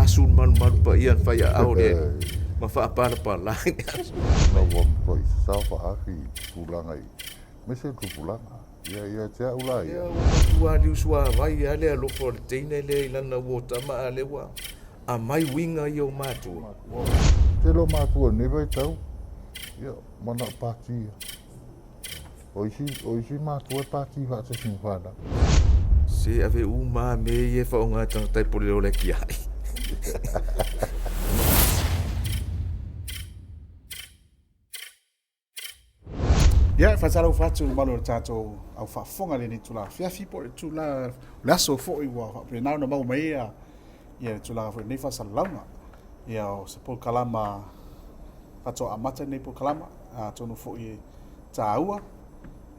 asun man pa ian faia au le ma fa pa la na wam poi sa fa afi pulanga i me se tu pulanga ia te ula ia tua di usua vai ale lo for tene le lana wota ma ale wa a mai winga yo matou te lo matou ne vai tau ia mana pati oisi matou pati va se sin fada se ave uma me e fa unga Tautai pole le ki ai ia faatalo fatu malo le tatou au faafofoga lenei tulafiafi po le tula le aso foʻi ua faapelenao na mau mai ia le tulaga foi lenei faasalalauga ia o se polokalama fatoa amata nei polokalama tonu foʻi tāua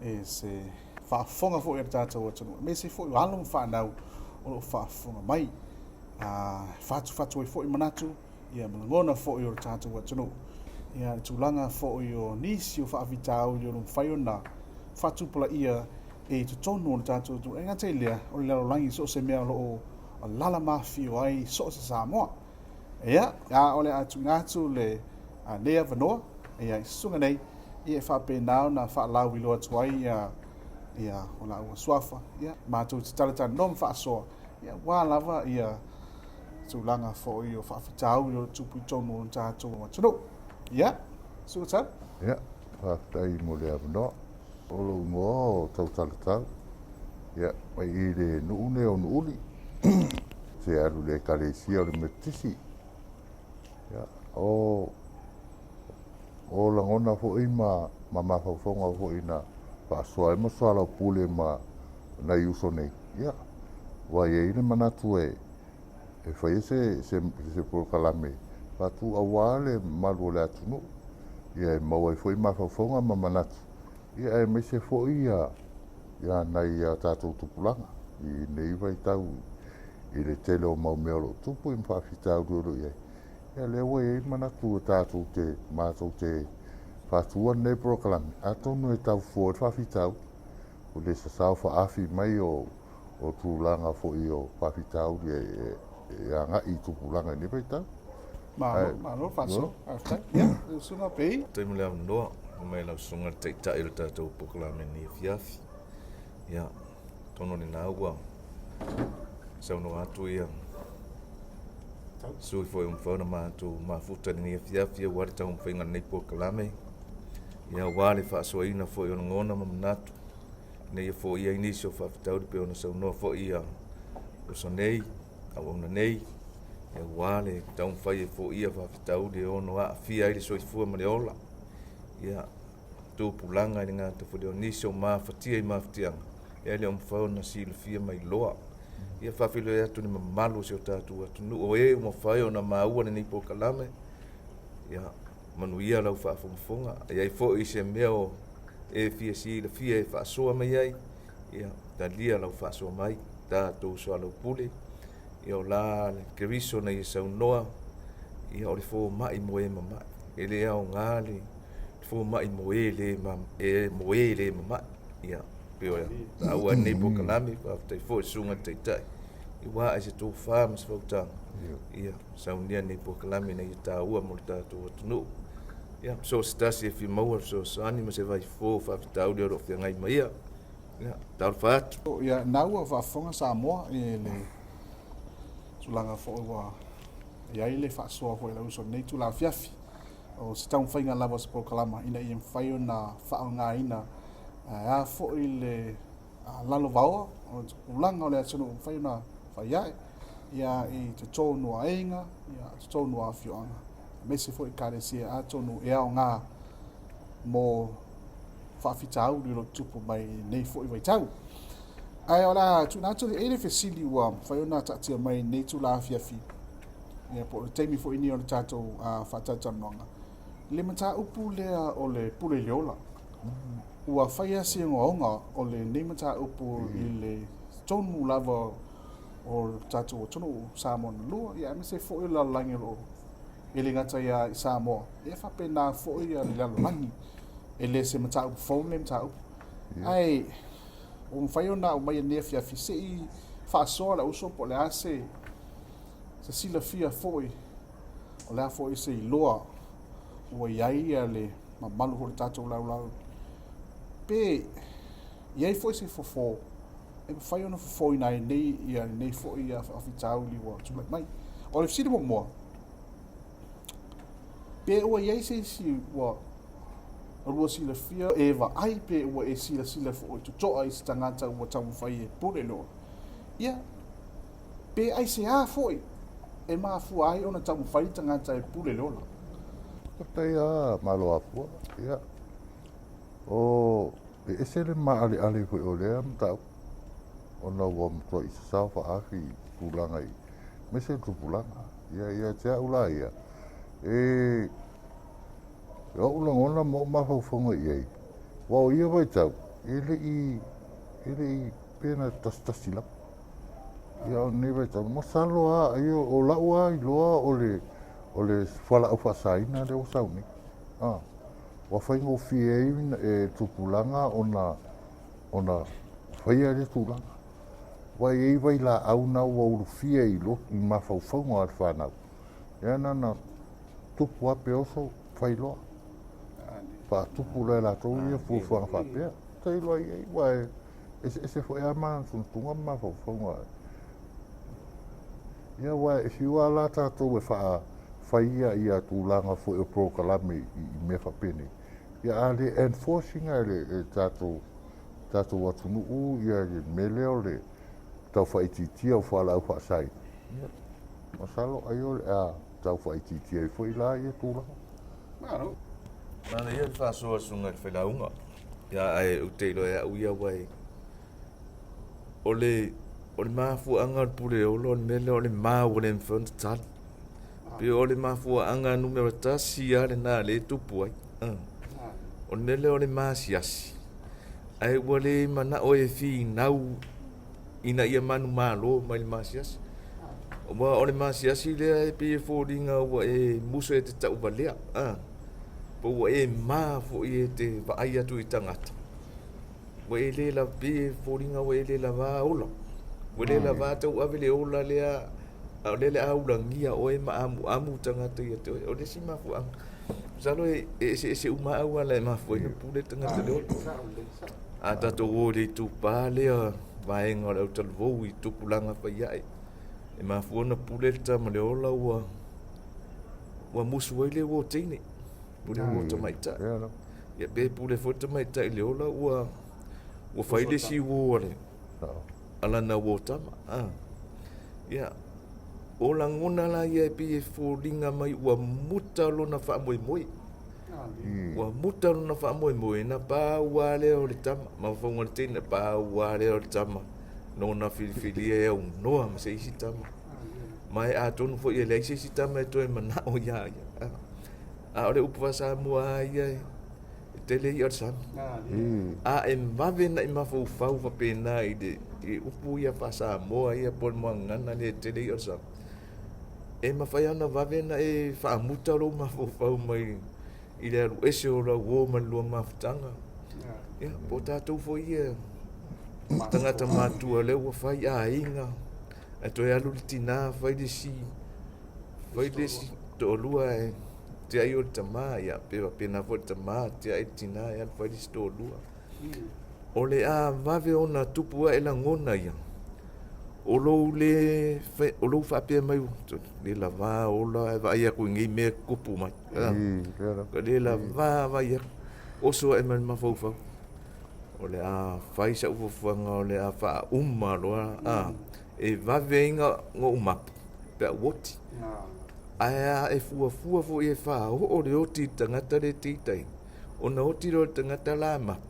e se faafofoga foʻi le tatou atonu me se foʻi o alo ma faanau o loo faafofoga mai fatu ai foʻi manatu ia malagona foʻi o le tatou atunuu ia le tulaga foʻi o nisi o faavitau i ono mafai ona faatupalaʻia e totonu o le tatou atunuu e gata i lea o le lalolagi so o se mea loo lala mafio ai so o se Samoa ia o le atuiga atu le lei avanoa ia i susuga nei ia e faapenao na faalau i lo atu ai ia o laʻua suafa ia matou te talatanoa ma faasoa ia ua lava ia tulaga foʻi o faafitau i o le tupu i tonu o le tatou atunuu ia suʻatau ia faafetai mo le avanoa o lou moa o tautalatau ia mai i le nuu le o nuuli se alu le ekalesia o le metisi ia o lagona foʻi ma mafaufoga foʻi na faasoa e masoala o pule ma na iuso nei ia ua iai le manatu e faia se polokalame fatu aua le malu o le atunuu ia e mau ai foʻi mafaufoga ma manatu ia e mai se foʻi ia nai a tatou tupulaga i nei vaitau i le tele o maumea o loo tupu i mafaafitauliolo i ai ia lea ua iai manatu o tatou te matou te fatua nei polokalame atonu e taufua i le faafitau o le sasao faafi mai o tulaga foʻi o faafitauli e agaʻi tupulaga i nei vaitau malo faaso aftai ia suga pei taimi le avanoa mai lausuga le taʻitaʻi o le tatou polokalame ni afiafi ia tono lenā ua saunoa atu ia sui foi fauna matou mafuta ni afiafi ua le taumafaiga lenei polokalame ia ua le faasoaina foʻi ona gona ma manatu nei ia foʻi ia inisi o faafitauli pe ona saunoa foʻi ia oso nei auauna nei ia ua le taumafai e foʻi ia faafitauli e ono aafia ai le soifua ma le ola ia tupulaga i le gata foi le o nisi o mafatia i mafatiaga ia le o mafai ona silafia mai loa ia faafiloi atu ni mamalu se o tatou atunuu o ē mafai ona maua lenei polokalame ia manuia lau faafogafoga ai ai foʻi se mea o e fiasilafia e faasoa mai ai ia talia lau faasoa mai tatou soalau pule ia o la le keriso nei e saunoa ia o le fomaʻi mo e mamaʻi e lē aogā le fomaʻi mo e lē mamaʻi ia pe oe aua nei polokalame faafetai foʻi suga taʻitaʻi i ua ai se tofā ma se fautaga ia saunia nei polokalame nei tāua mo le tatou atunuu ia so se tasi e fimaua so sani ma se vaifō faafitauli o loo feagai ma ia ia taulefa atu ia naua faafofoga Samoa e le tulaga foʻi ua iai le faasoa foʻi lauso nei tulafiafi o se taumafaiga lava o se polokalama ina ia mafai ona faaogāina a foʻi le lalo vaoa o le tupulaga o le atunuu mafai ona faiaʻe ia i totonu aiga ia totonu afioaga mese foʻi kalesia atonu e aogā mo faafitauli o lo tupu mai nei foʻi vaitau ae o la tuina atu leʻi le fesili ua mafai ona taatia mai nei tulafiafi ia po o le taimi foʻi ni o le tatou faatautanoaga le mataupu lea o le pule i le ola ua faia siagoaoga o le nei mataupu i le tonu lava o le tatou atunuu Samoa na lua ia me se foʻi o le lalolagi o loo e le gata ia i Samoa ia faapena foʻi ia le lalolagi e lē se mataupu fou le mataupu ai o mafai ona au mai anea fiafi seʻi faasoa le uso po le a se se sila fia foi o le foi se iloa ua iai ia le mamalu ho le tatou laulau pe iai foi se fofo e fai ona fofo ina nei ia nei foi ia afitau li wa tu mai o le fsidi mo pe ua iai se si wa o sila fia eva ai pe ua e sila foi tu to ai stangata ua tamu fai e pule lo ia pe Aisea foi e mafu ai ona tamu fai tangata e pule lo Tautai malo apua, ia. O ese le ale foi o lea mtau. Ona ua mtua i sasau whaafi pulanga i. Mese tu pulanga. Ia tea ula ia. O ulangona mo mawhauwhanga iei. Wao ia vai tau. Ele i pena tasila. Ia o ne vai tau. Masalo a o laua i loa o le whala au whasaina le o sauni. Wa whaingo fie e tupulanga ona whaia le tūlanga. Wa ei vai la au na ua uru fie i lo i mawhauwhaunga al whanau. Ia nana tupu ape oso whailoa. Pa tupu lai la tau ia fuwhanga whapea. Tai loa i ei wa ese whaia maa tuntunga mawhauwhaunga. Ia wa e hiwa la tātou e faia ia tūlanga fo e polokalama i me whapene. Ia ale enforcing le tātou atunu ia le meleo le tau whaititia o whala au whaasai. Masalo ai o le a tau whaititia i fo i la ia tūlanga. Maro. Nana ia whasoa sunga le whelaunga. Ia ai uteilo e au ia wai. O le mafu anga pule o lo mele o le mau le mfont tal. Pe o le mafu anga numero tasi ale na le tupu ai. O nele o le masiasi. Ai wale mana o e fi nau ina ia manu malo mai le masiasi. O le masiasi le e pe fōringa ua e muso e te tau valea. Po ua e mafu i e te vaai atu i tangata. Ua e le la pe fōringa ua e le la vā ola. Ua le la vā tau ave le ola lea a lele a ulangia o e maamu tangata i atu. O le si mafu anga. Salo e se uma au ala ma foi no pule tangata le a tato o le tupa lea vaenga o talvou i tupulanga faia e ma foi no pule tama le ola ua musu ai le o teine pule o tamaita ia be pule fo tamaita i le ola ua fai le si o ale ala na o tama ia o la ngona la ia pe fōringa mai ua muta lona wha moi. Ua muta lona wha moi na pā ua leo le tama. Ma whaunga le tēne pā ua leo le tama. Nona whiliwhili e au noa ma se isi tama. Mai a tonu fo ia leise isi tama e toi mana o ia. A ole upuwa Samoa ia e tele i arsami. A e mawe na i mawhau whau whapena i upu ia wha Samoa ia pol mua ngana le tele i arsami. E mawhai ana wawena e whaamuta ro mawhau mai i le aru ese o la uo man lua mawhutanga. Ia, po tātou fo ia tangata mātua leo wa whai a inga. E toi alu li tina whai le si to olua e te ai o le tamā ia pewa pena fo le tamā te ai tina e alu whai le si to olua. O le a wawe ona tupua e la ngona ia. O lou whapea mai le la vā ola e vai aku ngi me kupu mai. Ka le la vā vai aku. Oso e man mawhauwhau. O le a whai sa uwawhanga o le a wha umma loa. E wawe inga ngō umapu. Pea woti. Aia e fuafua fo e wha o le oti tangata le titai. O na oti ro tangata la mapu.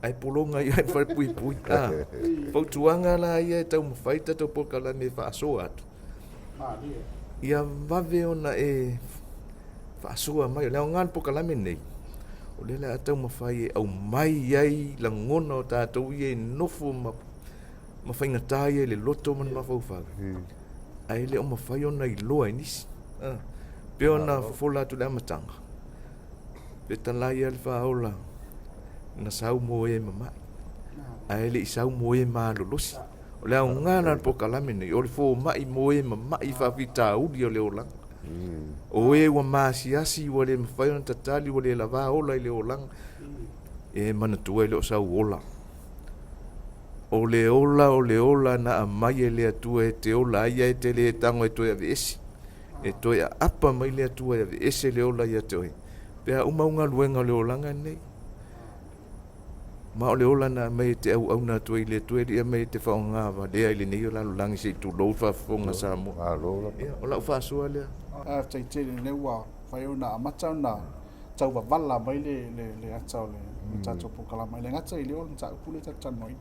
Ai polonga ia e whai pui. Fautuanga la ia e tau mawhaita tau polokalama e whaasoa atu. Ia wawe ona e whaasoa mai. Leo ngan polokalama nei. O lela a tau mawhai e au mai iai la ngona o tātou ia e nofo mawhaingatai e le loto man mawhauwhau. Ai le o mawhai ona i loa inisi. Pe ona fola atu le amatanga. Pe talai al whaola. Na sau mo e mamai. Ai le sau mo e malolosi. O le aungana polokalama nei, o le fō mai moe ma mai whawhita uri o le olanga. O e wa masiasi wa le mawhai ona tatali wa le lava ola i le olanga. E mana tua i le o sau ola. O le ola na a mai e le atua e te ola aia e te le tango e toi ave esi. E toi a apa mai le atua e ave esi le ola ia toi. Pea umaunga luenga le olanga nei. Ma o le ola na mai te au na tua i le tua i mai te whaonga wa lea i le nei o lalo langi se Tulou whafonga Samoa. O lau whaasua lea. Tai te le ua whai ona a matau na tau wavala mai le atau le tatou polokalama. Le ngata i le ola ta Pule ta tanoi.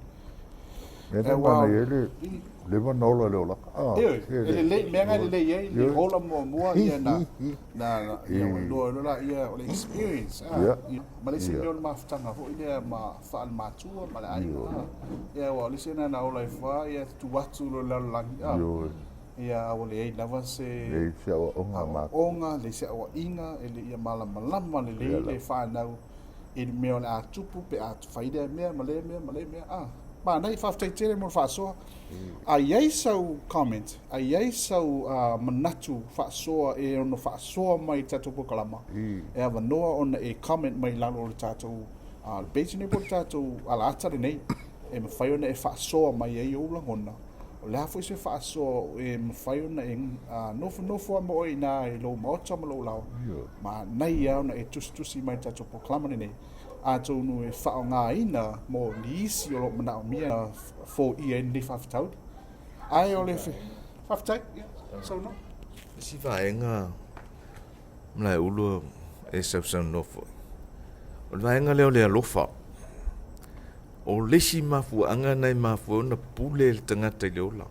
E mana le manola le ola. Le menga le lei le ola mua ia na ia loa ia o le experience. Ma le se le mafutanga ho ile ma faal matua ma le ai. Ia wa le sena na ola fa ia tu watu lo la langi. Ia o le ai lava se onga le se o inga ele ia malama le fa nau e me ona tupu pe at faida me ba nei fa taitere mo fa so ai sau comment ai sau manatu fa so e ono fa so mai tatu polokalama e ava noa ona e comment mai lalo le tatu page ne po tatu ala atare nei e me fai ona e fa so mai e o langona o le hafo se fa so e me fai ona e nofo mo ina e lo maota mo lo lao ma nei ia ona e tusi mai tatu polokalama nei a tonu e whaonga ina mo liisi o lo mana o mia fo i e ni whawhtau. Ai o le whawhtau, so no? Si whaenga mlai ulu e sau nofo. O le whaenga leo le alofa. O lesi mafu anga nei mafu na Pule le tangata i leo la.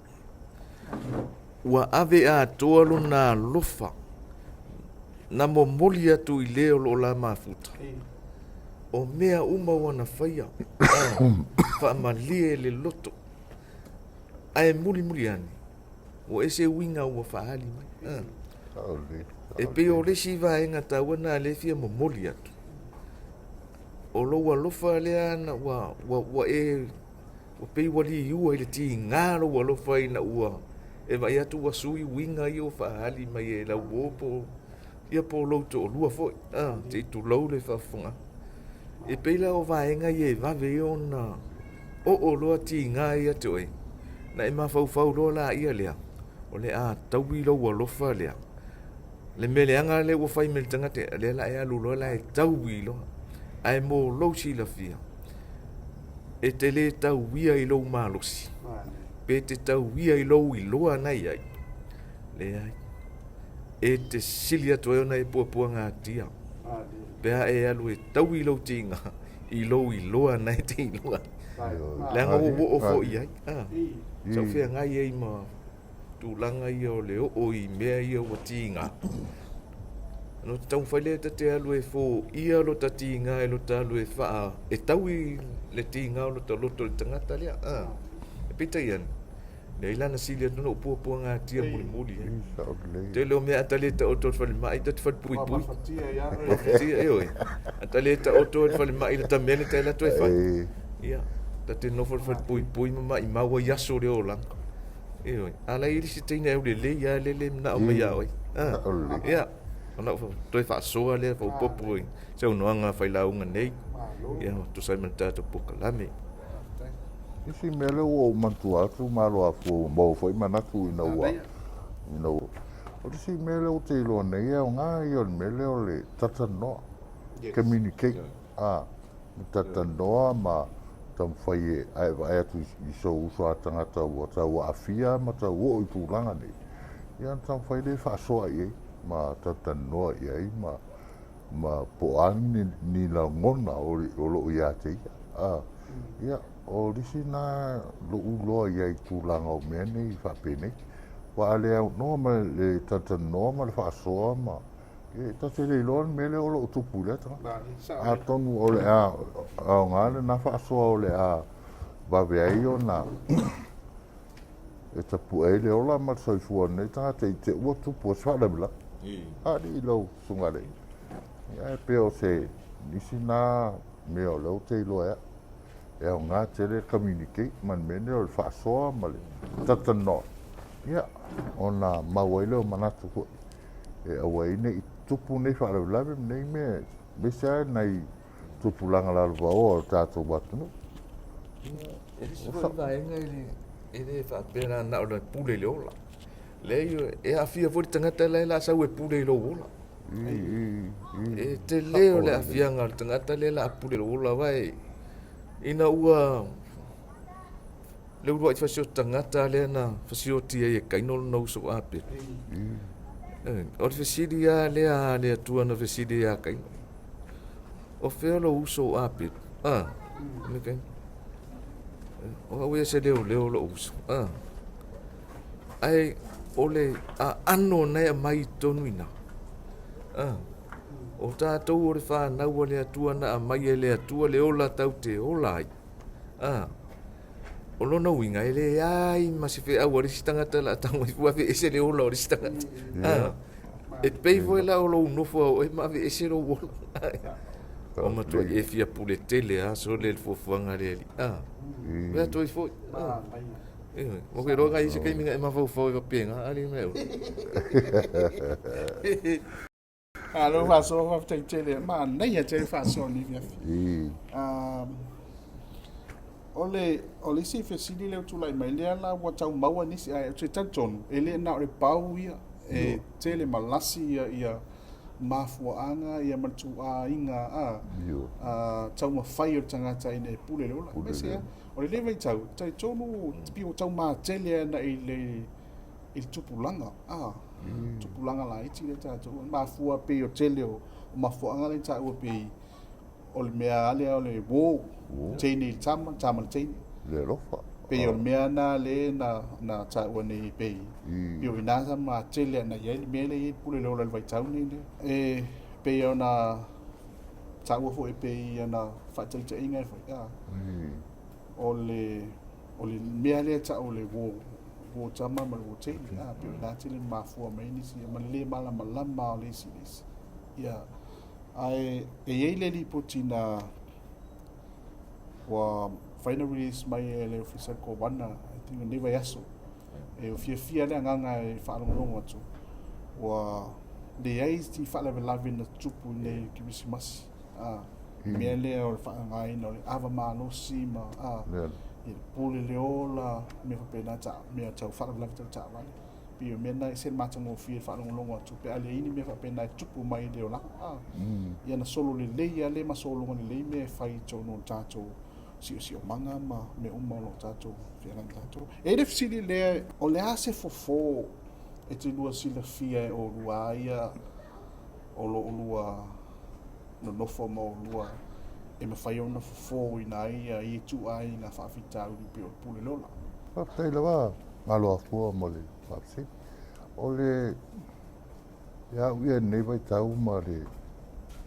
Ua ave a toalo na alofa. Na mo moli atu i leo lo la mafuta. O mea uma wana faia. Whaamalie le loto. Ai muli ani. O ese winga ua whaali mai. E pe o lesi vaenga tawana le fia mo moli atu. O loa lofa lea na wa e o pe wali iua i le ti ngaro wa lofa ina ua. E vai atu wa sui winga i o whaali mai e lau opo. Ia po loto o lua foi. Te Tulou le whafunga. E peila o vaenga i e vave ona o loa ti ngā ia te oi. Na e mawhau loa la ia lea. O le a taui lo ua lofa lea. Le mele anga le ua whai mele tangate. Le la e alu loa la e taui loa. Ai mo lo si la fia. E te le tauia i lo malosi. Pe te tauia i lo i loa nai ai. Le ai. E te silia to e ona e pua ngā tia. Pea e alu e tau i lo tinga i loa nei te iloa. Leanga o fo i ai. Sau whea ngai ei ma tūlanga i o le o i mea i o tinga. No te tau whaile te alu e fo ia lo ta tinga e lo ta alu e wha e tau i le tinga o lo ta loto le tangata lea. E pita ian. Nei lana silia no pua ngā tia muli. Te leo mea ataleta o tōt whale mai, tatu whale pui. Whafatia e oi. Ataleta o tōt whale mai, la tamene te la toi whai. Ia, tate no whale pui mama i maua yaso reo langa. E oi, ala iri si teina e lelei, ia lelei mna o mai oi. Ia, ona toi wha soa lea, wha upopu oi. Se unoanga whai launga nei. Ia, to sai man tātou polokalama. Isi mele o mantu atu malo a fu mo foi manatu ina ua. O isi mele o te ilo nei o ngā i o mele o le tatanoa. Communicate. Tatanoa ma tam whai e ai atu i so uso a tangata ua tau a fia ma tau o i pūranga nei. Ian tam whai le whaasoa i ei ma tatanoa i ei ma po ani ni la ngona o lo i a te ia. Ia. O risi nā loa iai tūlanga o mea nei whapene. Wa ale au noa ma le tatanoa ma le whaasoa ma. E tate le iloa mele o lo tupu lea tanga. A tonu o le au ngāle nā whaasoa o le a waweai o nā. E tapu e le ola ma soifua nei tanga te ua tupu o swalamila. A li ilau sungare. Ia e peo se nisi nā mea o leo te iloa ea. e o ngā tere communicate man mene o le whaasoa ma le tatano. Ia, o nā maua ile o manatu ko. E awa ine i tupu nei whaalaulawe nei me sea nei tupu langa lalwa o tātou watunu. E le sura i vaenga i le whaapena na o le pule le ola. Le e awhia fori tangata le la sau e pule i lo ola. E te leo le awhia ngā tangata le la pule lo ola vai. Ina ua le urua i whasio tangata le na whasio tia i e kainolo na uso ape. O le whasiri a le atua na whasiri a kainolo. O whea lo uso ape. Nika. O awe se leo lo uso. Ai ole a ano nei a mai tonu ina. O tātou o le whanau le atua na a mai e le atua le ola tau te ola ai. O lona winga e le ai masi whi au arisi tangata la tango i fuawe ese le ola arisi tangata. E pei foi la o lo unofo au e mawe ese lo ola. O matua i e fia pule tele a so le fuafuanga le li. Wea toi foi. Mo ke roga i se kei minga e mawau fau e wapenga ali meo. Alo faso fa tele ma nei e tele faso ni via. Ole si fesili le tu lai mai le la wa tau maua ni si ai te tanton ele na re pau ia e tele malasi ia mafuanga ia matu a inga tau ma faia tangata ine pule le ola mesia ole le vai tau tai tonu pio tau ma tele na il tupulanga tupulanga la iti le tatu mafua pe o tele o mafuanga le tau pe o le mea ale o le wo teini tama teini Le rofa. pe o mea na le na tau nei pe pio ina sa ma tele na ye mele i pule le ola le vai tau ni e pe o na tau fo e pe na fa te inga fo o le mea le tau le wo tama ma wo teini pio ina tele mafua mai ni si ma le mala malama le si ia ai e le li putina wa final release mai le official ko wana I think ne vai aso e o fia le nganga e fa longo atu wa de ai ti fa le lave na tupu ne kibisimas me le o fa ngai no ava ma no sima e pule le ola me fa pena ta me ta fa le lave ta vale pio mena se mata mo fia fa longo atu pe ale ini me fa pena tupu mai le ola ia na solo le lei ale ma solo le lei me fai to no tato si o manga ma me uma lo tato fia na tato e le fili le o le ase fofo e te lua sila fia o luaia o lo lua no fomo lua e me fai ona fofo ina ia i tu ai na fa fita u pio pule lola Tautai lawa malo afua mo le papsi. Ole ya uia nei vai tau ma le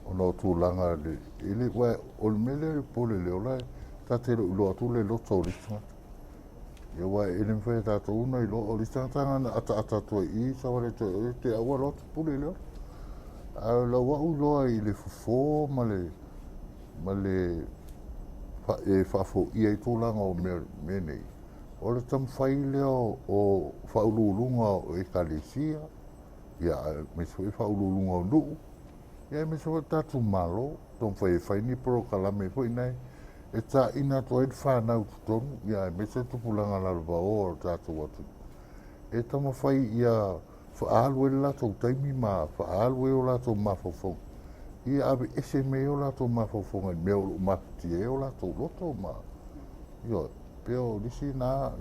ono tūlanga le ele wa ol mele pole le ola ta te lo atu le lo tō rita. Ia wa ele mwhai tātou una i lo o rita tanga ata to i sa wale te awa lo pule le ola. La wa u loa i le fufo ma le whafo i ai tūlanga o me nei. O le tam whai leo o whaululunga o e kalesia. Ia me so e whaululunga o nuu. Ia me so tatu malo. Tom whai ni polokalama fo inai. E ta ina to e whanau tutonu. Ia me so tupulanga lalwa o tatu watu. E tama whai ia whaalu e lato taimi ma whaalu e o lato mawhawhong. Ia abe ese me o lato mawhawhonga. Me o mafti e o lato loto ma. Ia peo disi na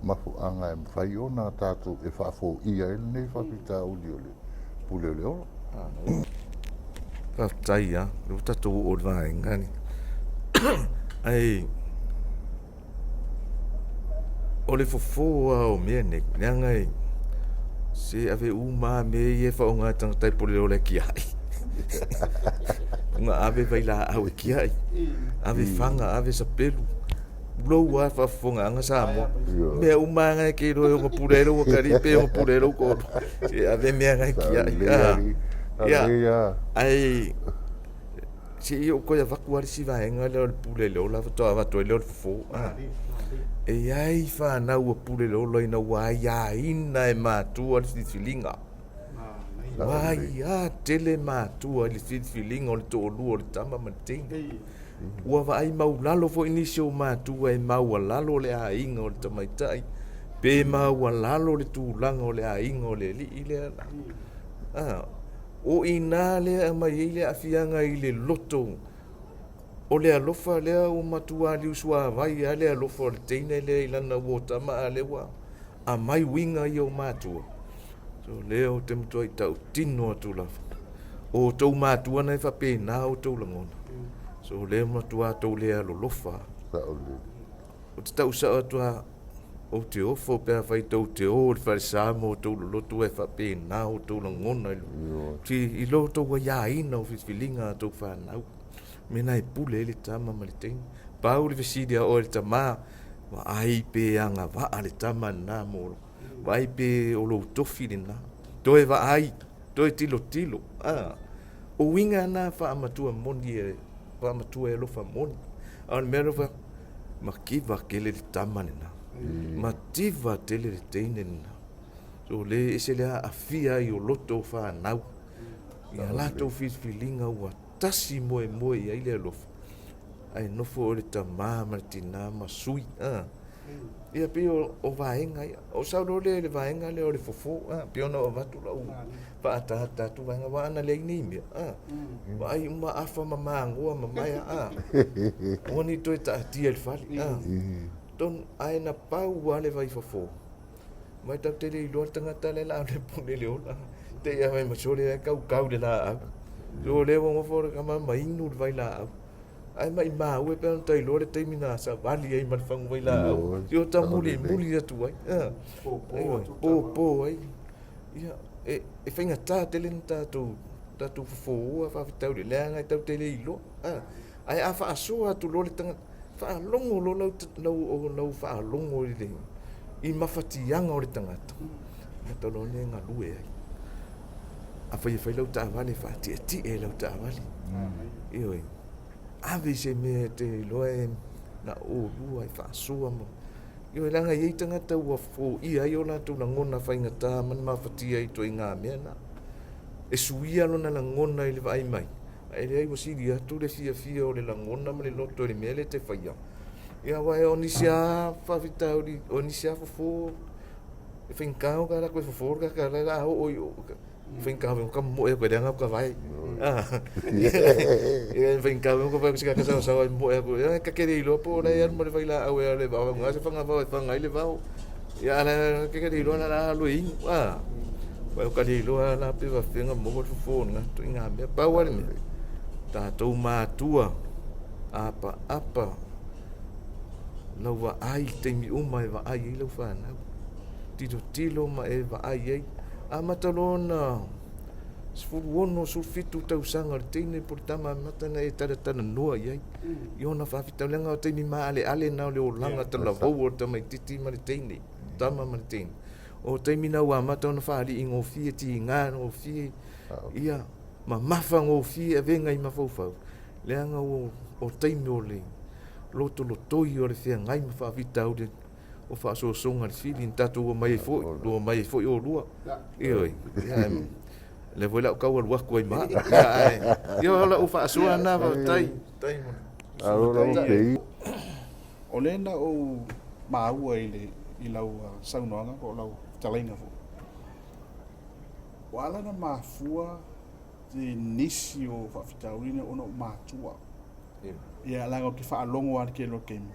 mafu anga e mwhai o nā tātou e whafo ia e nei whapita uli ole pule ole ora. Tautai lo tātou o rā ngani. Ai o le fofoa o mea ne neanga e se ave uma me e whaonga tangatai pule ole ki ai. Nga ave vai la au ki ai. Ave fanga, ave sapelu. Blo wa fa fonga anga samo. Me uma nga ke ro o purero o karipe o purero ko. E ave me nga ki ai. Ya. Ai si o ko ya vaku ari si vaenga le pule le ola to ava to le fo e ai fa na o pule le ola ina wa ya ina e matou ali filinga wai a tele matou ali filinga o le to lu o le tama matinga ua vai maulalo fo inisio matou e maua lalo le ainga o le tamaitai pe maua lalo le tulaga o le ainga o le alii lea o ina lea mai le afiaga i le loto o le alofa lea o matualiu suavai a le alofa o le teina lea i lana ua tamaa le ua a mai uiga ia o matua so lea o te matua i tautino atu lava o tou matua na e faapena o tou lagona so le matua tou lea lolofa o te tausaga atua o te ofo pea fai tau te o le farisā mo tou lolotu e faapena o tou lagona i lo tou aiaina o filiga tou fanau mena e pule le tama ma le teina pau le fesili o le tamā vaai pe agavaa le tama lenā mo vaai pe o lou tofi lenā toe vaai toe tilotilo o uiga ana faamatua moni e faamatua e alofa moni a le mea lofa makiva kele le tama lenā mativa tele le teine lenā so le ese le aafia i o loto fanau ia latou filifiliga ua tasi moe ai le alofa ai nofo o le tamā ma le tinā ma sui ia pe o vaenga ia o saulo le vaenga le o le fofo pe ona o vatu lau faatata tu vaenga wa ana le nei mea vai uma afa mamangoa mamaia oni toi taatia le fali ton ai na pau wale vai fofo mai tau te le loa tangata le la le pune le ola te ia mai masore e kau le la so le mo for kama mai nu vai la ai mai mau e pe tai lo le termina sa vali ai mal fang vai la yo ta muli atu ai po ai ia e fainga ta te lenta tu fofo a fa tau le langa tau te le lo ai a fa so atu lo le tanga fa longo lo lo fa longo le i mafatianga o le tangata na tolo ne nga lue ai a fai lau ta vale fa ti e lau ta vale io ave se me te loe na o lu ai fa so mo io langa i tangata ua fo i ai ona tu ngona fa ingata man mafatia i to inga mena e suia lo na ngona i le vai mai ai le ai wasiri atu le fia o le ngona ma le loto le mele te faia ia wa onisia fa vitauri onisia fo e fincao cara ko fo ka la o fincao ka mo e ko danga ka vai e fincao ko fa ka sa mo e ko ka ke lo po la ia mo le vai la au le va nga se fanga va fanga ile va ia la ke lo la lo in wa ka lo la pe va finga mo fo nga to nga me pa wa me ta to matua apa lau wa ai te mi uma e wa ai lau whanau. Tilo ma e wa ai ei. A matalona sfuru ono sulfitu tausanga le teine por tama matana e taratana noa iai. Iona whawhitau lenga o teimi ma ale nao le o langa tala vau o tamai titi ma le teine. Tama ma le teine. O teimi nau a matana whaari ingo fie ti ngā o fie. Ia ma mafa ngō fie a venga i mawhauwhau. Leanga o teimi o le loto lotoi o le fea ngai ma whawhitau le o whaasosonga le fili in tatu o mai foi, o mai foi o lua. Ioi, le voi lau kaua lua kua i maa. Ia la o whaasoa na wa tai. O lena o maua i lau saunoanga o lau talainga fo. Wala na mafua te nisi o whawhitaurina o na o mātua. Ia langa o ki whaalongo ar ke lo kemi.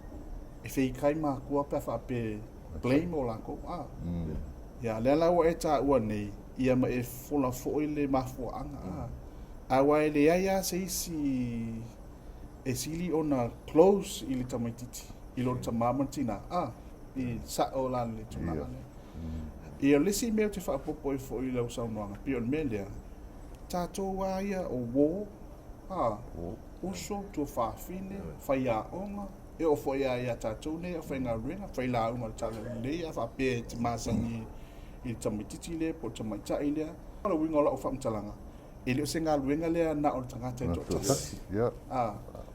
E whei kai mākua pe whape blame o lako. Ia lea lau e tā ua nei. Ia ma e fola fo'i le mafua anga. Awa e le aia se isi e sili o na close i le tamaititi. I lo tamamantina. I sa o la le tunanga le. Ia lesi mea te whaapopo e fo'i lau saunoanga. Pio me lea. Tātou aia o wō. Uso tu whaafine, faia onga, e o foia ia tātou nei, o whainga ringa, whaila unga le Talalelei, a whapea te māsangi i tamititi le, po tamaitai lea. Ala winga o la o whamtalanga. ele se ngā luenga lea na o tangata e tōtasi.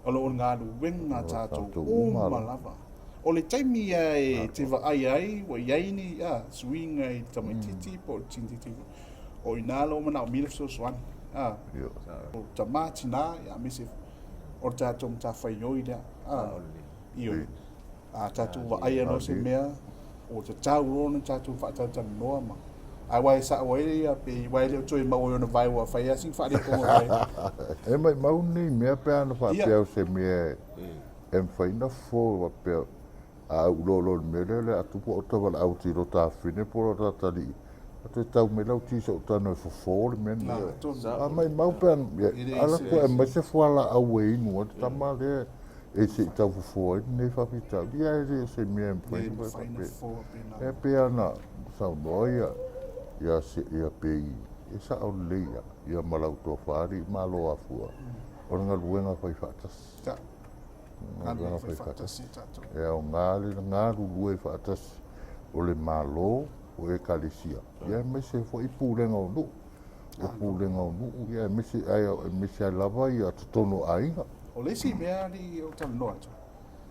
O lo ngā luenga tātou o malava. O le taimi e te ai, wa iaini, swinga i tamaititi, po tintiti. O inalo mana o mila so swan. O tamati na, mese, o tātou mta whaioi lea. Io. Tātou wa ai ano se mea, o te tau rona tātou whaatau tana noa ma. Ai wai sa wai pe wai le toi mau ona vai wa faia sing fa de ko ai e mai mau ni me pe ana fa pe se me em fa ina fo wa pe a lo me le atu po to va au ti ro ta fine po ta ta li te tau me lau ti so ta no fo men a mai mau pe ala ko e mai se fo ala au e no ta ma le e se tau fo ne fa pita dia se me em fa e pe ana sa boia ia se ia pei e sa o leia ia malau to fari malo afua o nga luenga fai fatas nga fai fatas e o nga lue fatas o le malo o e kalisia ia me se foi pule nga nu o pule nga nu ia me se ai me se lava ia tono ainga o le si mea li o tal no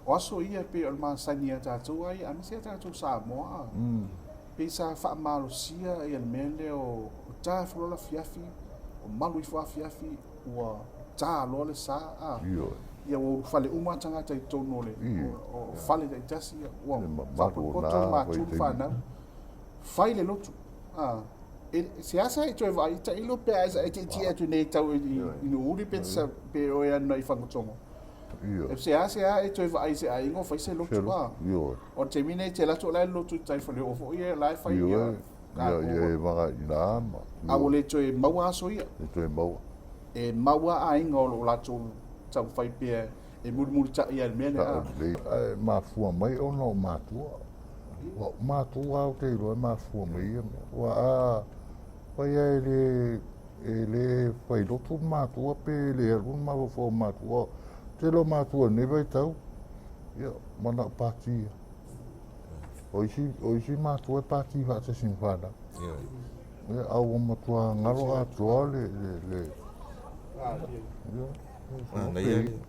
o aso ia pe o ma sania tatu ai a me se tatu Samoa pesa fa malo sia e mele o ta flo la fiafi o malu fa fiafi o ta lo le sa ia o fale uma tanga tai tono le o fale dai tasi o ma ko to ma tu fa na fai le lotu se asa e toi vai ta ilo pe asa e ti tu nei tau i no uri pensa pe o ia nei fa ngotongo se asa e toi vai se ai ngo fai se lotu o te mine te la to la lotu tai fa le o fo ia la fa ia ia va ina ma a o le toi maua so ia toi maua e maua ai ngo la to tau fai pe e mul ta ia me ma fu mai o no ma tu wa ma tu au te lo ma fu mai wa wa ia ele fai do tu ma tu pe le un ma fo ma tu te lo ma tu ne vai tau ia mana pati oisi ma tu pati va se sin fada ia au ma tu ngalo a tu le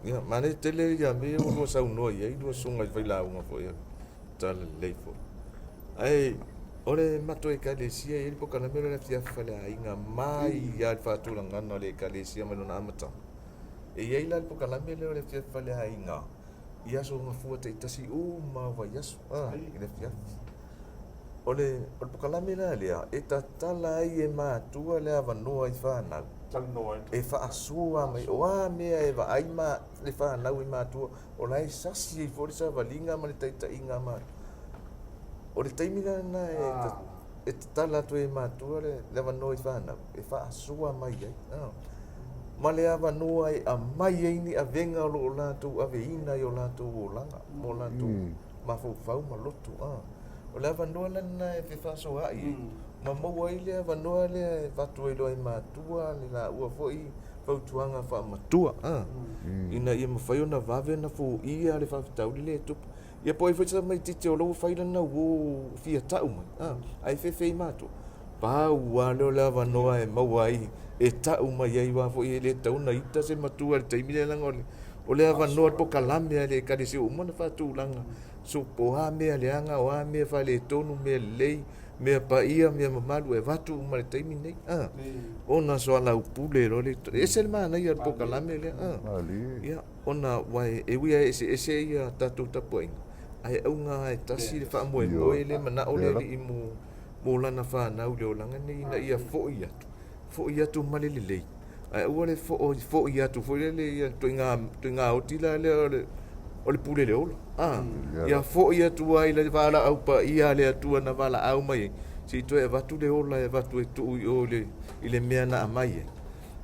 ia mane tele ia me o sa no ia do sunga vai la uma foi Talalelei fo ai ore matou e kalesia ele polokalama le fia fale ainga mai ia fa tu ngana le kalesia me na amata e ia ila polokalama le fia fale ainga ia so ngafua te tasi o ma vai yasu ile fia ole polokalama le e tala ai e matua le avanoa i fa na e fa asua mai oa mea e va ai ma le fa na i matua o lai sași i fo sa valinga ma le taita inga ma o le taimina na e tala to e matua le avanoa i fa na e fa asua mai ai ma le avanoa e a mai ai ni a venga o lo latu ave ina i o latu o langa mo latu ma fau ma lotu o le avanoa lana e fa so ai ma maua i lea wanoa lea watu i loa i matua ni la ua foi fautuanga wha matua ina ia mawhai o na vave na fo ia le whawhitauri le tupu ia po i whaitata mai tite o lau whaira na uo fia tau mai ai whewhei matua pau a leo lea wanoa e maua i e tau mai ai wa foi e le tau na ita se matua le taimile langa o lea wanoa polokalama le kadesi o umana whatu langa so poha mea leanga o a mea whale tonu mea lelei mea paia mea mamalu e watu umare taimi nei ona so ala Pule lo le ese le mana ia polokalama le ia ona wai e wia ese ia tatu tapuai ai aunga e tasi le fa moe le mana o le i mo lana fa na u le olanga nei na ia fo ia tu male lelei ai ua le fo ia tu fo le ia tuinga o tila le o le Pule le ola ia fo ia tu ai le vala au pa ia le tu na vala au mai si tu e vatu le ola e vatu e tu o le ile mea na mai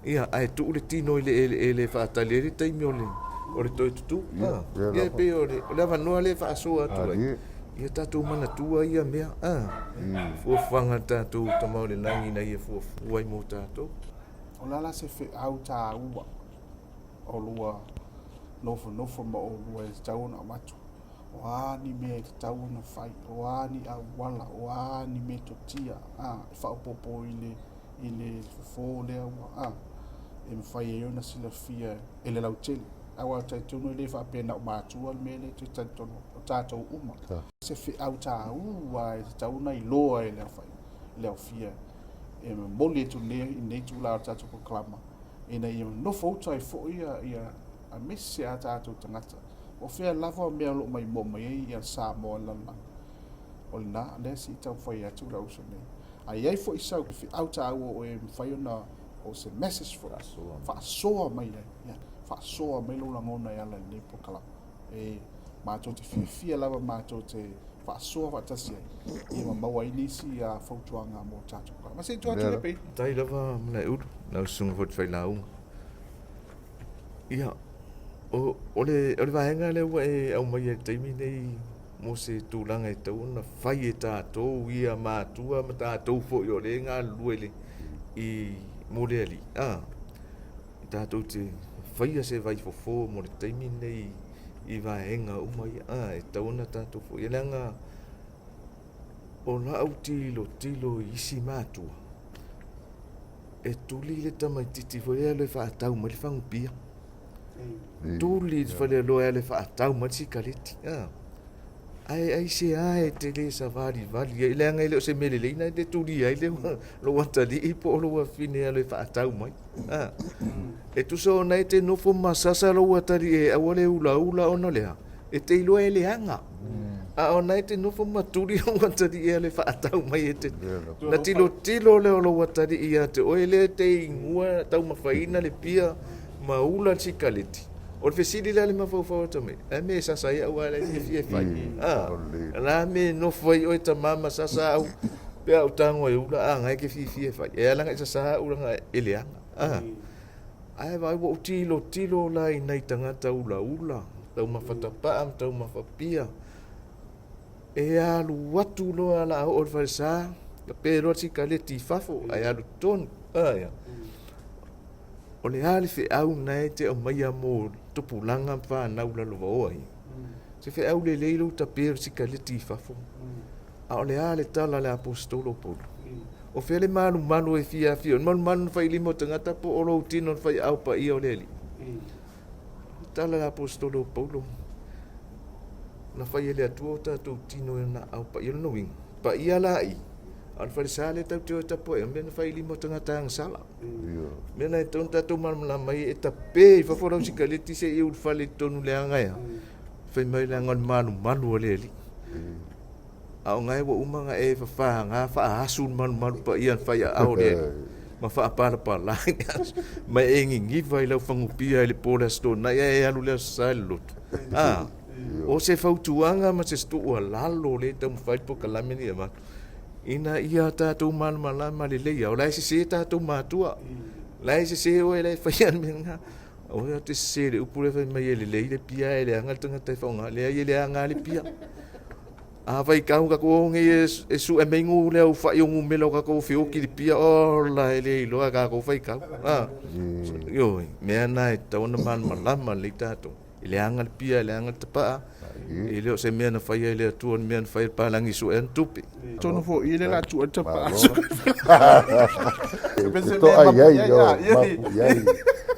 ia ai tu le tino ile fa taleri taimi o le toi tu ia pe o le vanoa le fa so atu ia tatu mana tua ia mea fo fanga tatu tamau le nangi na ia fo wai mo tatu o lala se fe au ta ua o lua nofo ma o lua e tau na matu o ani me te tau na fai o ani a wala o ani me to tia fa popo ile fo le e mawhai e ona sila fia e le lau tele. Awa tai tono e le wha apena o mātua me le te tai tono o tātou uma. Se whi au tā ua e te tauna i loa e leo whai, leo fia. E moli e tu lea i nei tu la o tātou polokalama. E na i nofo uta i fo ia a mese a tātou tangata. O whea lava mea lo mai mo mai i a Samoa lana. O le nā, lea si tau whai atu la uso nei. A iai fo i sau, whi au tā ua o e mwhai ona o se message for us. Whaasoa mai ai. Whaasoa mai lo langona e ala nei polokalama. E mātou te whiwhia lava mātou te whaasoa whatasi ai. I ma maua inisi a whautuanga mō tātou kala. Ma se tu atu le pei. Tai lava mna uru, nau sunga fot whai launga. Ia, o le vahenga le ua e au mai e teimi nei mo se tūlanga e tau na whai e tātou ia mātua ma tātou fo i o le ngā luele i mo le ali. I tātou te whaia se vai fofo mo le teimi nei i vahenga umai e tau na tātou fo i langa o lau tilo isi mātua. E tuli le tamaititi fo e le whaatau ma le whangupia. Tuli le loa le whaatau ma le sikaleti. Aisea e te le sa vali. E le anga i leo se meleleina le tuli ai le lo watali i po lo wafine le whaatau mai. E tu so nei te nofo masasa lo watali e awale ula ona lea. E te iloa e le anga. A o nei te nofo maturi o watali e le whaatau mai e te. Na tilo leo lo watali i a te oe le te ingua tau mawhaina le pia maula sikaleti. O le fesili la le mawhauwhau tamai. E me sasa ia ua le fie fai. La me nofo i oe ta mama sasa au. Pea au tango e ula ngai ke fie fai. E alanga i sasa ula e le anga. Ai vai wo tilo la i nei tangata ula. Tau mawhatapaa, tau mawhapia. E alu watu loa la o le whaisa. Ka pero sikaleti fafo. Ai alu tonu. O le hali fe au nei te o mai amo tupulanga whanau la luwa oai. Se fe au le leilo ta pero sikaleti fafo. A o le hali tala le apostolo polo. O fe le malu e fia. Malu fai limo tangata po o lo tino fai au pa ia o le li. Tala le apostolo polo. Na fai le atua o tātou tino e na au pa ia no wing. Pa ia la i. Al farisale tau te o tapo e mena fai limo tangata ang sala. Mena e tonu tātou malamala mai e tape i whaforau sikaleti se i ulfale tonu le angaia. Fai mai le angon malu o le li. A o ngai wa umanga e whawha ngā whaasun malu pa ian whai a au le. Ma whaapara pa lai. Mai e ngi vai lau whangupia e le pola sto. Na ia e alu leo sasai lotu. O se whautuanga ma se sto ua lalo le tau mwhai polokalama ni e matu. Ina ia tātou malamala ma lelei. O lai se tātou mātua. Lai se o e lai whaian me ngā. O ia te se le upure whai mai e lelei le pia e le anga tanga tai whaunga. Lea e le anga le pia. A vai kau kako nge e su e mengu leo whai o ngumelo kako whioki le pia. O lai le iloa kako whai kau. Yo, mea nai tauna malamala le tātou. I le anga le pia, i le anga le tapaa. I leo se mea na whaia i le atua ni mea na whaia palangi su e antupi. Tono fo i le la tu tapaa. To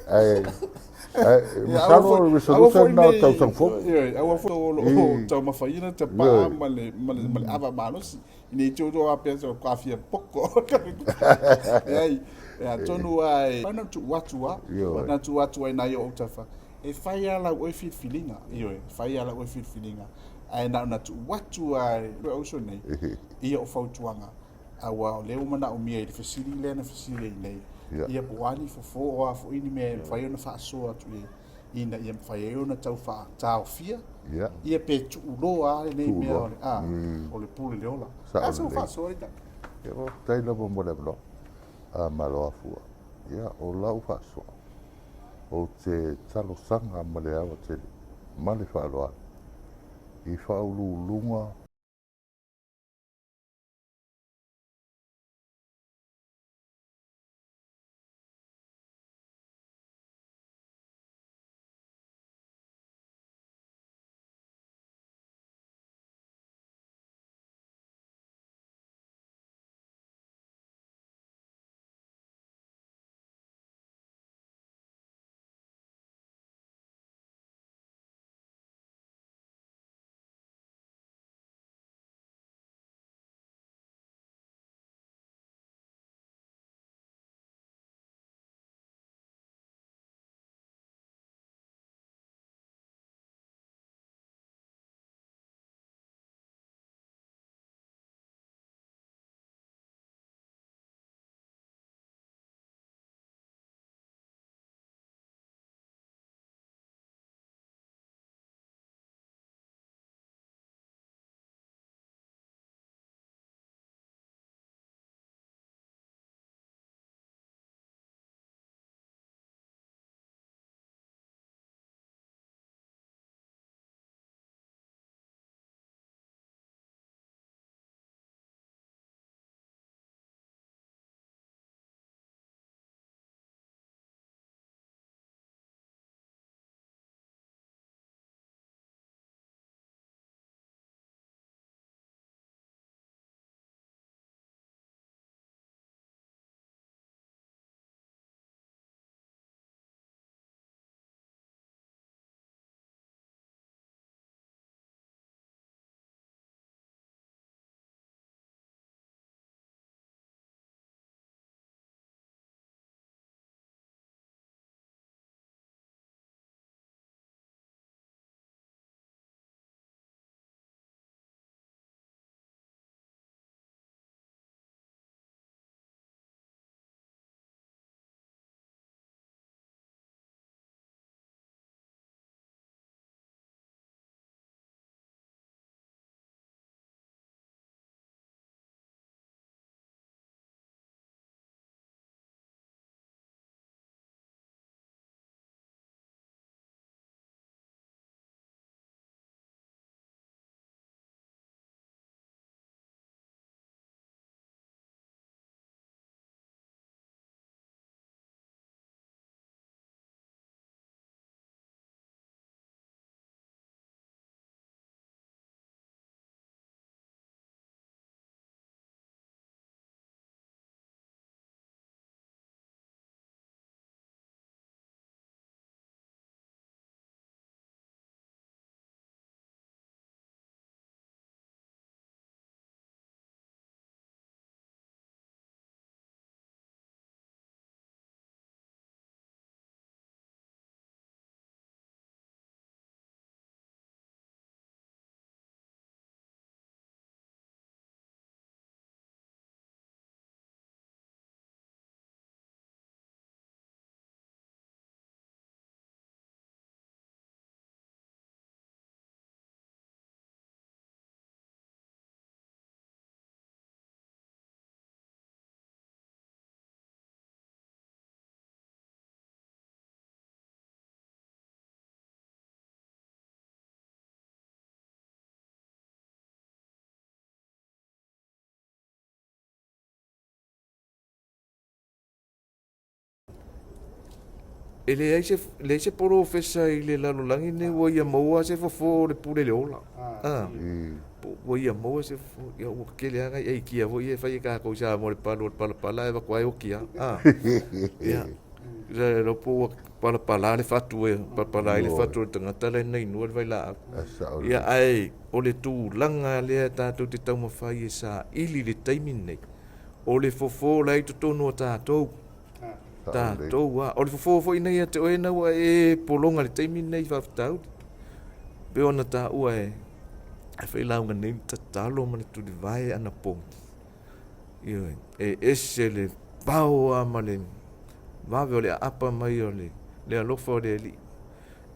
ai. Masalo resolution na Tausaga Fou. Awa fo o tau mawhaina tapaa male ava manos. Ni tō a pensa o kawhia poko. Tonu ai. Pana tu watua. Na tu watua na yo o tafa. E faia la o filinga. Faia la o filinga. Ai na tu watu ai o so nei. Ia o fautuanga. Awa le o mana o mia i fasili le na fasili nei. Ia poani fo o fo ini me faia na fa so atu ina ia faia ona tau fa tau fia. Ia pe tu loa nei me o le pule le ola. Asa fa so ita. Ia tai la bo le blo. A malo afua. Ia o lau fa so. O te talo sanga ma le awa te male whaaloa. I whaulu lunga ele ai se poro fesa i le lalolangi ne ua ia maua se fofo le pule le ola. Ua ia maua se fofo, ia ua kele anga i kia vo ia fai ka kou sa mo le pala e wakwai o kia. Ia, le ropo ua pala le fatu e, pala le fatu le tangata le nei nua le vai la au. Ia ai, o le tu langa lea tātou te tau mawhai e sa ili le taimi nei. O le fofo lai tutonu o tātou. Tātou o le fofo nei a te oena ua e polonga le taimi nei whawhtau. Pe ona tā ua e whai launga nei tatalo ma le tu le vai ana pongi. Ia e ese le pao a ma le wawe o le apa mai o le alofa o le li.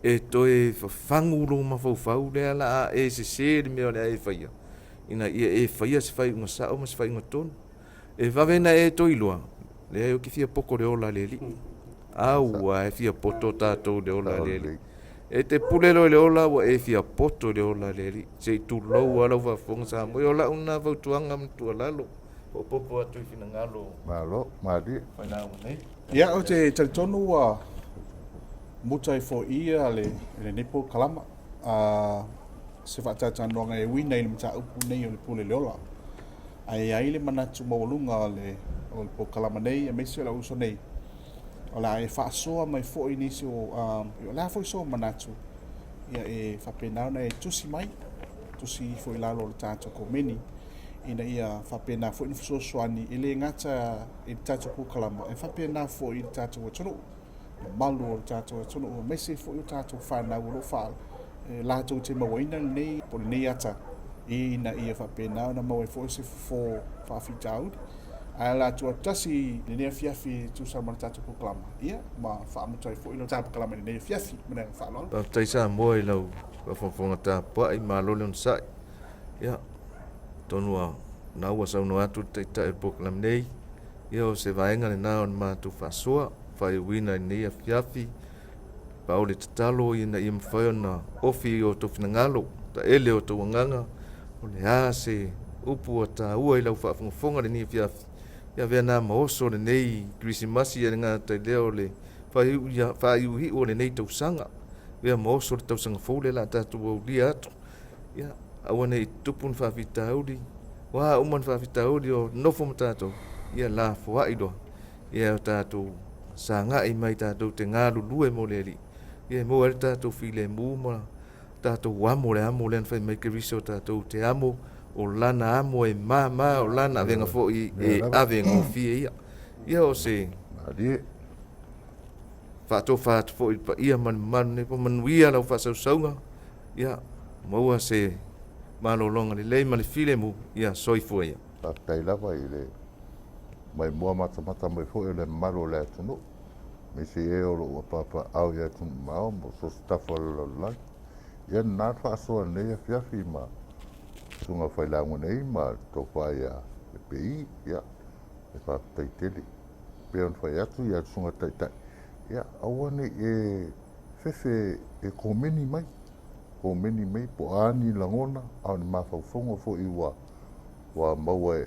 E toe whafangu lo ma fau le ala a e se le mea o le a e whaia. Ina ia e whaia se whai unga sao ma se whai unga tonu. E wawena e toi loa. Le ai o ki fia poko le ola le li. Aua e fia poto tātou le ola le li. E te pulelo le ola wa e fia poto le ola le li. Se i Tulou ala wa fonga sa mo. E ola una vautuanga mtua lalo. O popo atu i fina ngalo. Malo, mari. Whainau nei. Ia o te talitonu wa muta i fo ia le nipo kalama. Se whaatatanuanga e wina i le mta upu nei o le pule le ola. Ai le manatu mawalunga o le polokalama nei e meisi o la uso nei. O la e whaasoa mai fo i nisi o la fo i so manatu. Ia e whapenau na e tusi mai. Tusi fo i lalo le tātou ko meni. Ina ia whapena fo i nifo soani i le ngata i tātou polokalama. E whapena fo i tātou o tonu. Malu o tātou o tonu. O meisi fo i tātou whanau o lo whaal. Lātou te mawaina nei po nei ata. Ina ia whapenau na mau e fo i se fo whawhitaudi. Ai la tua tasi lenei fiafi tu sa mana tātou polokalama. Ia, ma whaamutai fo i lo tātou polokalama lenei fiafi. Mena whaalolo. Tautai sa moa i lau whafonga tā pua i maa lole on sai. Ia, tonua naua saunu atu te tai polokalama nei. Ia o se vaenga le nao ni mātou whasoa. Whai wina i nei a fiafi. Pao le tatalo i na i mwhai na ofi o tō whina Ta ele o tō wanganga. O le a se upu o tā ua i lau whaafonga le nei fiafi. Ia vea nā maoso le nei Krisimasi e ngā tai leo le whai uhi o le nei tausanga. Vea maoso le Tausaga Fou le la tātou au lia atu. Ia, aua nei tupun whawhitauri. Wā uman whawhitauri o nofo ma tātou. Ia la fua i doa. Ia o tātou sa ngai mai tātou te ngā lulue mo le li. Ia mo ele tātou while mū ma tātou wamo le amo le anwhai mai kiriso tātou te amo. O lana amo e mama o lana venga fo i e avenga o fie ia. Ia o se whaato fo i pa ia manu ne po manuia lau whasausaunga. Ia maua se malolonga lelei ma le file mu ia soifua ia. Tautai lava i le maimoaga mai fo i le malo le atunu. Me se e o lo papa au ia tunu mao mo so stafa lalai. Ia nā whaasoa nei a fiafi ma sunga whai launga nei ma tō whaia e pei, ia, e whaatai tele. Peon whai atu, ia sunga taitai. Ia, awane e fefe e komeni mai. Komeni mai, po ani langona, au ni mawhauwhonga fo i wa maua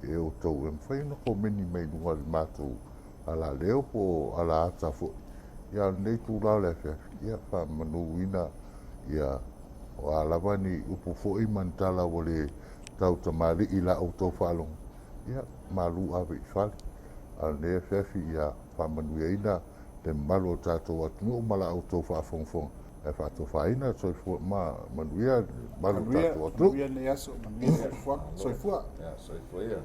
e o tau. E mwhai na komeni mai nunga li mātou ala leo po ala ata fo. Ia, nei tūrau le fiafi. Ia, wha manuina, ia, o alawa ni upu fo'i mantala o le tautamali'i la auto whaalong. Ia, malu awe i whale. A nea whiawhi ia whamanui aina le malo tātou atunu o mala auto whaafongfong. E whaato whaina, soi fua, manuia malu tātou atunu. Manuia ne aso, manuia ne fua, soi fua. Ia, soifua ia.